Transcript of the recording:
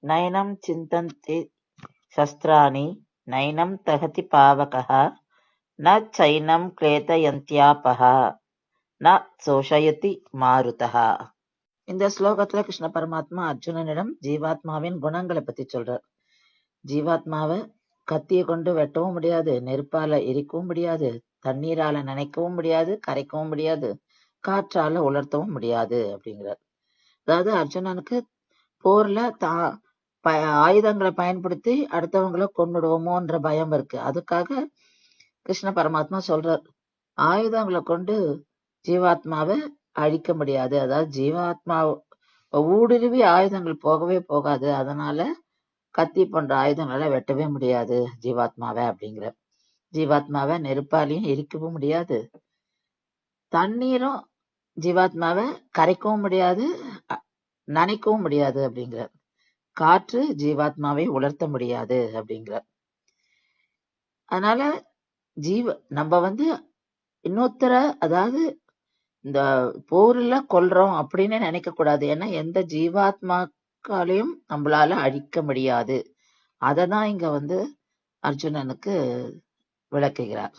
நைனம் சிந்தந்தி சஸ்திராணி நைனம் தகதி பாவகः ந சைனம் கிளேதயந்த்யாபஹ ந சோஷயதி மாருதः. இந்த ஸ்லோகத்துல கிருஷ்ண பரமாத்மா அர்ஜுனனிடம் ஜீவாத்மாவின் குணங்களை பத்தி சொல்றார். ஜீவாத்மாவை கத்தியை கொண்டு வெட்டவும் முடியாது, நெருப்பால எரிக்கவும் முடியாது, தண்ணீரால நனைக்கவும் முடியாது, கரைக்கவும் முடியாது, காற்றால உலர்த்தவும் முடியாது அப்படிங்கிறார். அதாவது அர்ஜுனனுக்கு போர்ல ஆயுதங்களை பயன்படுத்தி அடுத்தவங்களை கொன்னுடுவோமோன்ற பயம் இருக்கு. அதுக்காக கிருஷ்ண பரமாத்மா சொல்றார், ஆயுதங்களை கொண்டு ஜீவாத்மாவை அழிக்க முடியாது. அதாவது ஜீவாத்மா ஊடுருவி ஆயுதங்கள் போகவே போகாது. அதனால கத்தி போன்ற ஆயுதங்களை வெட்டவே முடியாது ஜீவாத்மாவை அப்படிங்கிற. ஜீவாத்மாவை நெருப்பாலையும் எரிக்கவும் முடியாது, தண்ணீரும் ஜீவாத்மாவை கரைக்கவும் முடியாது, நனைக்கவும் முடியாது அப்படிங்கிறார். காற்று ஜீவாத்மாவை உலர்த்த முடியாது அப்படிங்கிறார். அதனால நம்ம இன்னொருத்தர, அதாவது இந்த போர்ல கொல்றோம் அப்படின்னு நினைக்க கூடாது. ஏன்னா எந்த ஜீவாத்மாக்காலையும் நம்மளால அழிக்க முடியாது. அததான் இங்க அர்ஜுனனுக்கு விளக்குகிறார்.